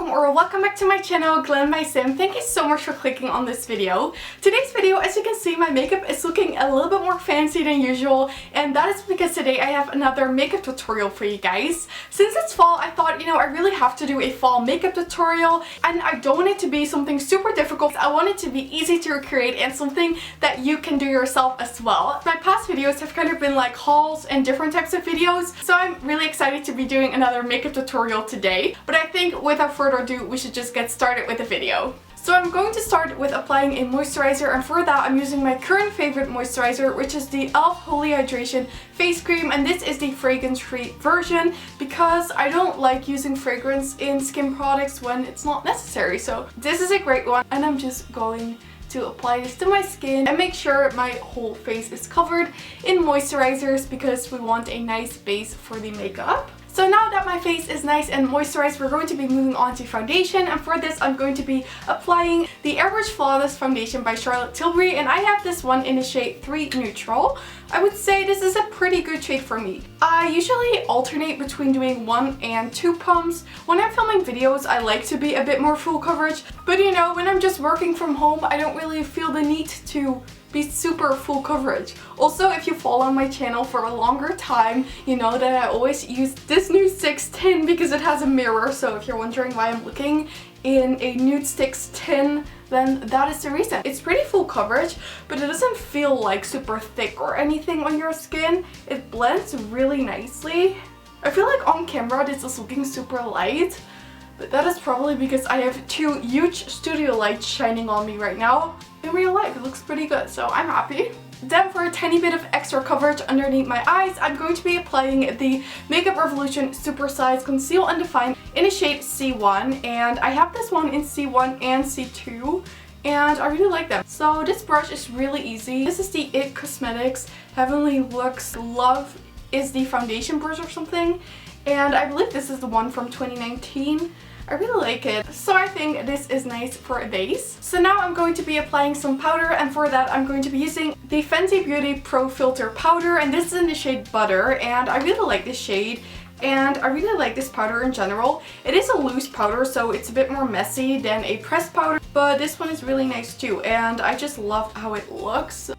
welcome back to my channel, Glambysam. Thank you so much for clicking on this video. Today's video, as you can see, my makeup is looking a little bit more fancy than usual, and that is because today I have another makeup tutorial for you guys. Since it's fall, I thought, I really have to do a fall makeup tutorial, and I don't want it to be something super difficult. I want it to be easy to recreate and something that you can do yourself as well. My past videos have kind of been like hauls and different types of videos, so I'm really excited to be doing another makeup tutorial today. But I think without further ado, we should just get started with the video. So I'm going to start with applying a moisturizer, and for that I'm using my current favorite moisturizer, which is the e.l.f. Holy Hydration Face Cream, and this is the fragrance-free version because I don't like using fragrance in skin products when it's not necessary. So this is a great one, and I'm just going to apply this to my skin and make sure my whole face is covered in moisturizers because we want a nice base for the makeup. So now that my face is nice and moisturized, we're going to be moving on to foundation, and for this I'm going to be applying the Airbrush Flawless Foundation by Tilbury, and I have this one in the shade 3 Neutral. I would say this is a pretty good shade for me. I usually alternate between doing 1 and 2 pumps. When I'm filming videos, I like to be a bit more full coverage, but when I'm just working from home, I don't really feel the need to be super full coverage. Also, if you follow my channel for a longer time, you know that I always use this new 610 because it has a mirror. So if you're wondering why I'm looking in a nude 610, then that is the reason. It's pretty full coverage, but it doesn't feel like super thick or anything on your skin. It blends really nicely. I feel like on camera this is looking super light, but that is probably because I have 2 huge studio lights shining on me right now. In real life, it looks pretty good, so I'm happy. Then for a tiny bit of extra coverage underneath my eyes, I'm going to be applying the Makeup Revolution Supersize Conceal and Define in the shade C1, and I have this one in C1 and C2, and I really like them. So this brush is really easy. This is the IT Cosmetics Heavenly Looks Love is the foundation brush or something, and I believe this is the one from 2019. I really like it, so I think this is nice for a base. So now I'm going to be applying some powder, and for that I'm going to be using the Fenty Beauty Pro Filt'r powder, and this is in the shade Butter, and I really like this shade, and I really like this powder in general. It is a loose powder, so it's a bit more messy than a pressed powder, but this one is really nice too, and I just love how it looks.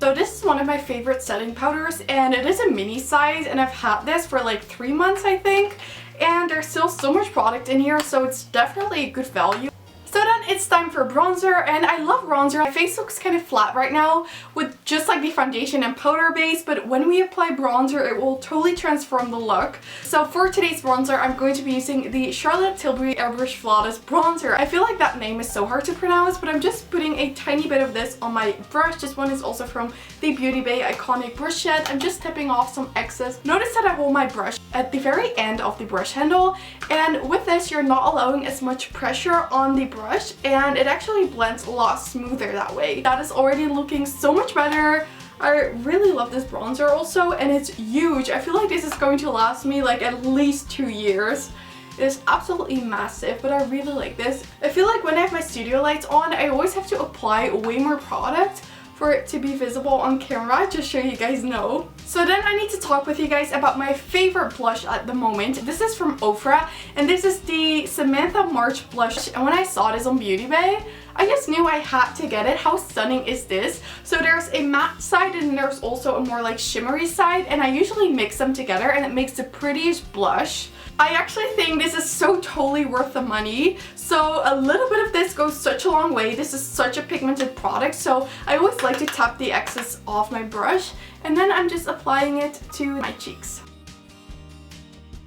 So this is one of my favorite setting powders, and it is a mini size, and I've had this for like 3 months I think, and there's still so much product in here, so it's definitely a good value. So then it's time for bronzer, and I love bronzer. My face looks kind of flat right now with just like the foundation and powder base, but when we apply bronzer it will totally transform the look. So for today's bronzer I'm going to be using the Tilbury Airbrush Flawless Bronzer. I feel like that name is so hard to pronounce, but I'm just putting a tiny bit of this on my brush. This one is also from the Beauty Bay Iconic Brush Set. I'm just tapping off some excess. Notice that I hold my brush at the very end of the brush handle, and with this you're not allowing as much pressure on the brush, and it actually blends a lot smoother that way. That is already looking so much better. I really love this bronzer also, and it's huge. I feel like this is going to last me like at least 2 years. It is absolutely massive, but I really like this. I feel like when I have my studio lights on, I always have to apply way more product for it to be visible on camera, just so you guys know. So then I need to talk with you guys about my favorite blush at the moment. This is from Ofra, and this is the Samantha March blush, and when I saw this on Beauty Bay, I just knew I had to get it. How stunning is this? So there's a matte side and there's also a more like shimmery side, and I usually mix them together and it makes the prettiest blush. I actually think this is so totally worth the money. So a little bit of this goes such a long way. This is such a pigmented product, so I always like to tap the excess off my brush, and then I'm just applying it to my cheeks.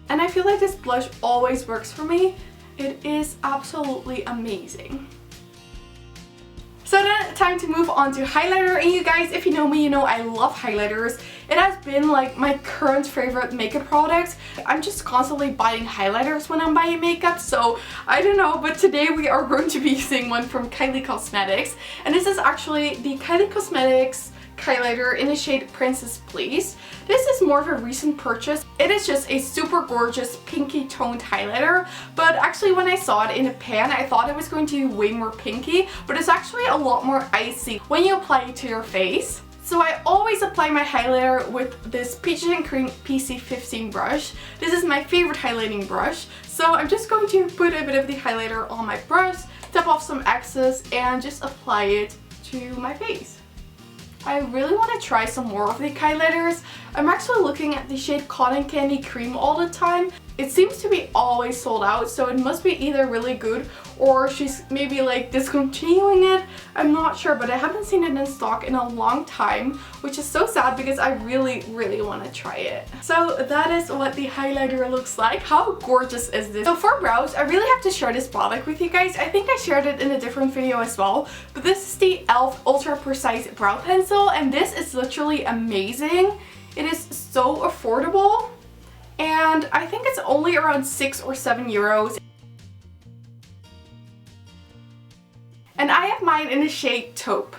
And I feel like this blush always works for me. It is absolutely amazing. So then time to move on to highlighter, and you guys, if you know me, you know I love highlighters. It has been like my current favorite makeup product. I'm just constantly buying highlighters when I'm buying makeup, so I don't know, but today we are going to be using one from Kylie Cosmetics, and this is actually the Kylie Cosmetics Kylighter in the shade Princess Please. This is more of a recent purchase. It is just a super gorgeous pinky toned highlighter, but actually when I saw it in a pan I thought it was going to be way more pinky, but it's actually a lot more icy when you apply it to your face. So I always apply my highlighter with this Peaches and Cream PC15 brush. This is my favorite highlighting brush. So I'm just going to put a bit of the highlighter on my brush, tap off some excess, and just apply it to my face. I really want to try some more of the highlighters. I'm actually looking at the shade Cotton Candy Cream all the time. It seems to be always sold out, so it must be either really good or she's maybe like discontinuing it. I'm not sure, but I haven't seen it in stock in a long time, which is so sad because I really want to try it. So that is what the highlighter looks like. How gorgeous is this? So for brows, I really have to share this product with you guys. I think I shared it in a different video as well, but this is the e.l.f. Ultra Precise Brow Pencil, and this is literally amazing. It is so affordable, and I think it's only around 6 or 7 euros. And I have mine in the shade Taupe.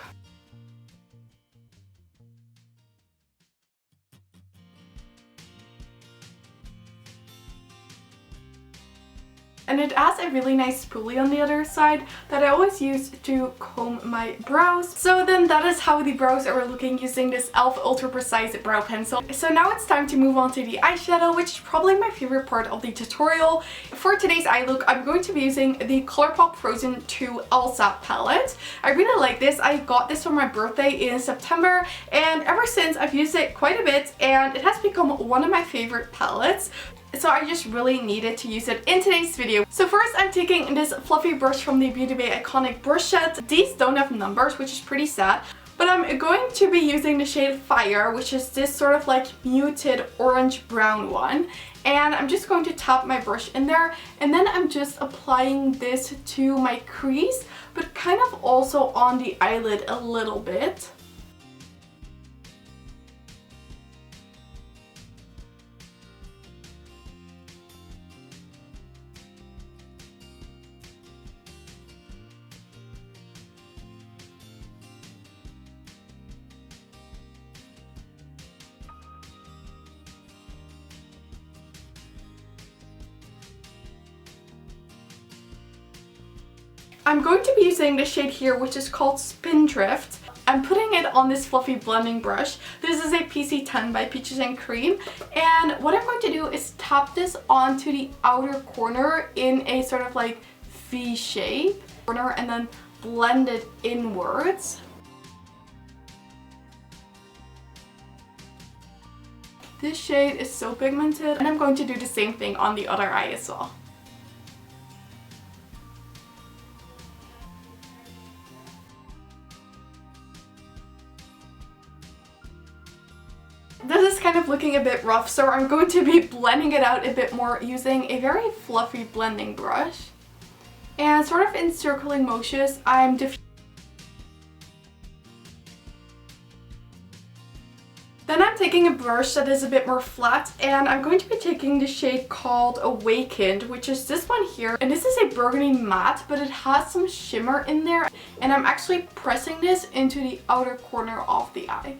And it has a really nice spoolie on the other side that I always use to comb my brows. So then that is how the brows are looking using this e.l.f. Ultra Precise Brow Pencil. So now it's time to move on to the eyeshadow, which is probably my favorite part of the tutorial. For today's eye look, I'm going to be using the Colourpop Frozen 2 Elsa palette. I really like this. I got this for my birthday in September, and ever since I've used it quite a bit, and it has become one of my favorite palettes. So I just really needed to use it in today's video. So first I'm taking this fluffy brush from the Beauty Bay Iconic brush set. These don't have numbers, which is pretty sad. But I'm going to be using the shade Fire, which is this sort of like muted orange brown one. And I'm just going to tap my brush in there, and then I'm just applying this to my crease, but kind of also on the eyelid a little bit. I'm going to be using the shade here, which is called Spindrift. I'm putting it on this fluffy blending brush. This is a PC10 by Peaches and Cream. And what I'm going to do is tap this onto the outer corner in a sort of like V shape. And then blend it inwards. This shade is so pigmented, and I'm going to do the same thing on the other eye as well. This is kind of looking a bit rough, so I'm going to be blending it out a bit more using a very fluffy blending brush. And sort of in circling motions, I'm Then I'm taking a brush that is a bit more flat, and I'm going to be taking the shade called Awakened, which is this one here. And this is a burgundy matte, but it has some shimmer in there. And I'm actually pressing this into the outer corner of the eye.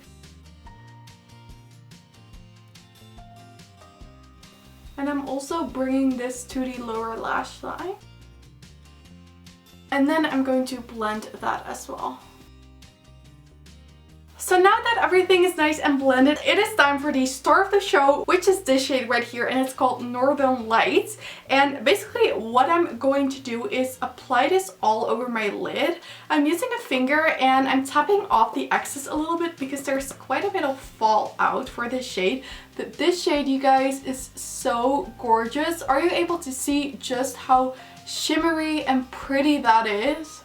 And I'm also bringing this to the lower lash line. And then I'm going to blend that as well. So now that everything is nice and blended, it is time for the star of the show, which is this shade right here, and it's called Northern Lights. And basically what I'm going to do is apply this all over my lid. I'm using a finger and I'm tapping off the excess a little bit because there's quite a bit of fallout for this shade. But this shade, you guys, is so gorgeous. Are you able to see just how shimmery and pretty that is?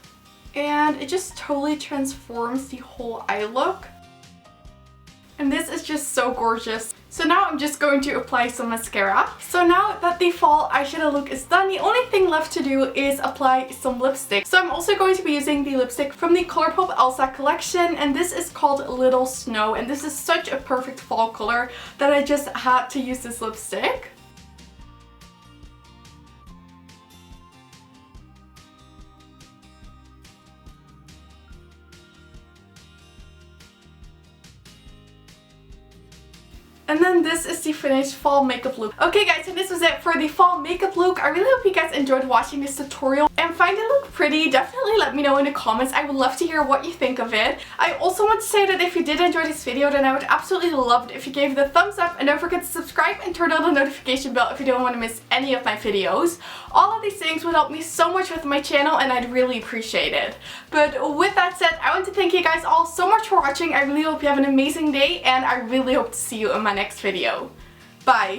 And it just totally transforms the whole eye look. And this is just so gorgeous. So now I'm just going to apply some mascara. So now that the fall eyeshadow look is done, the only thing left to do is apply some lipstick. So I'm also going to be using the lipstick from the Colourpop Elsa Collection, and this is called Little Snow. And this is such a perfect fall color that I just had to use this lipstick. And then this is the finished fall makeup look. Okay guys, so this was it for the fall makeup look. I really hope you guys enjoyed watching this tutorial. and find it look pretty, definitely let me know in the comments. I would love to hear what you think of it. I also want to say that if you did enjoy this video, then I would absolutely love it if you gave it a thumbs up, and don't forget to subscribe and turn on the notification bell if you don't want to miss any of my videos. All of these things would help me so much with my channel, and I'd really appreciate it. But with that said, I want to thank you guys all so much for watching. I really hope you have an amazing day, and I really hope to see you in my next video. Bye!